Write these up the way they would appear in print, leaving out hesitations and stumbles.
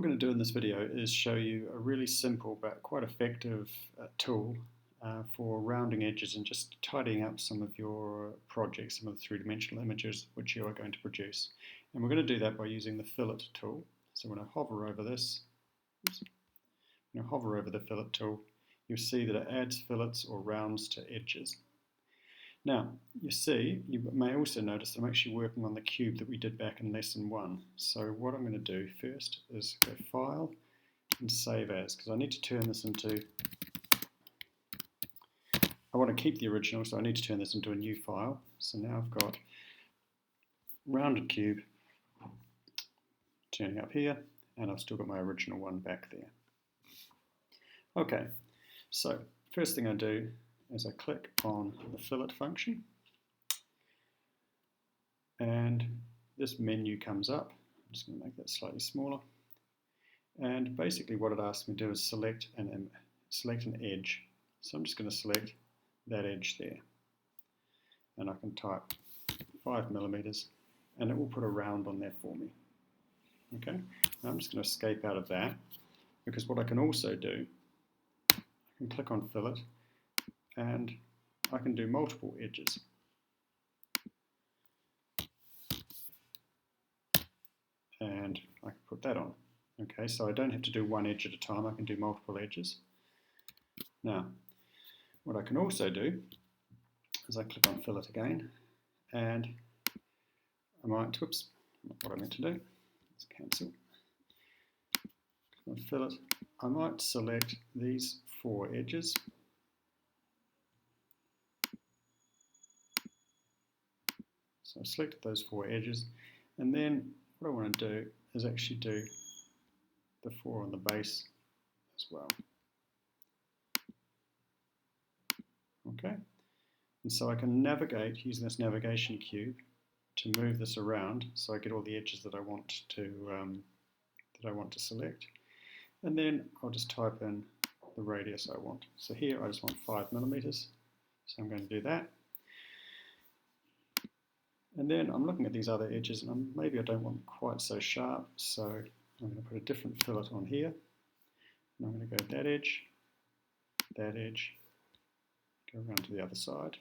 What we're going to do in this video is show you a really simple but quite effective tool for rounding edges and just tidying up some of your projects, some of the three-dimensional images which you are going to produce. And we're going to do that by using the Fillet tool. So when I hover over this, when I hover over the Fillet tool, you'll see that it adds fillets or rounds to edges. Now, you may also notice that I'm actually working on the cube that we did back in lesson 1. So what I'm going to do first is go File and Save As, because I need to turn this into, I want to keep the original, so I need to turn this into a new file. So now I've got rounded cube turning up here, and I've still got my original one back there. Okay, so first thing I do is I click on the fillet function, and this menu comes up. I'm just going to make that slightly smaller, and basically what it asks me to do is select an edge. So I'm just going to select that edge there, and I can type 5mm, and it will put a round on there for me. Okay, now I'm just going to escape out of that, because what I can also do, I can click on fillet, and I can do multiple edges. And I can put that on. Okay, so I don't have to do one edge at a time, I can do multiple edges. Now, what I can also do is I click on fillet again, and I might, whoops, not what I meant to do, let's cancel. Click on fillet, I might select these 4 edges. So I've selected those 4 edges, and then what I want to do is actually do the 4 on the base as well. Okay, and so I can navigate using this navigation cube to move this around, so I get all the edges that I want to select, and then I'll just type in the radius I want. So here I just want 5mm, so I'm going to do that. And then I'm looking at these other edges, and maybe I don't want them quite so sharp, so I'm going to put a different fillet on here. And I'm going to go that edge, go around to the other side,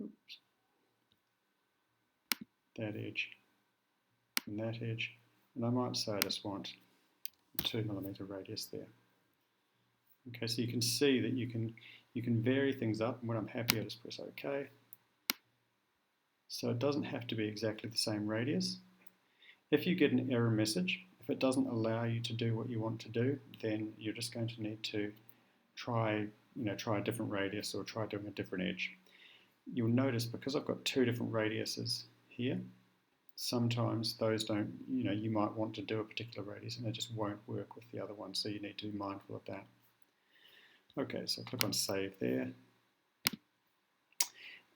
oops, that edge, and that edge, and I might say I just want a 2mm radius there. Okay, so you can see that you can vary things up, and when I'm happy I just press OK. So it doesn't have to be exactly the same radius. If you get an error message, if it doesn't allow you to do what you want to do, then you're just going to need to try a different radius or try doing a different edge. You'll notice because I've got 2 different radiuses here, sometimes those don't, you might want to do a particular radius and it just won't work with the other one, so you need to be mindful of that. Okay, so click on Save there.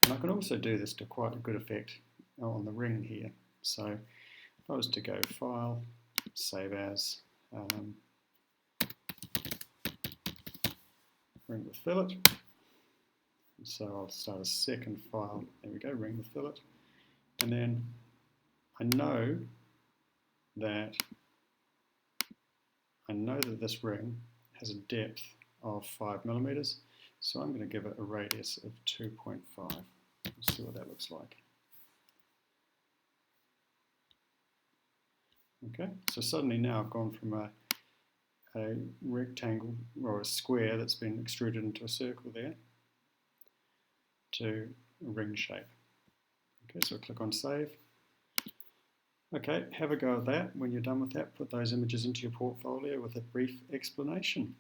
And I can also do this to quite a good effect on the ring here. So if I was to go File, Save As, Ring with Fillet. So I'll start a second file. There we go, Ring with Fillet. And then I know that this ring has a depth of 5mm. So I'm going to give it a radius of 2.5. Let's see what that looks like. Okay, so suddenly now I've gone from a rectangle or a square that's been extruded into a circle there to a ring shape. Okay, so click on Save. Okay, have a go at that. When you're done with that, put those images into your portfolio with a brief explanation.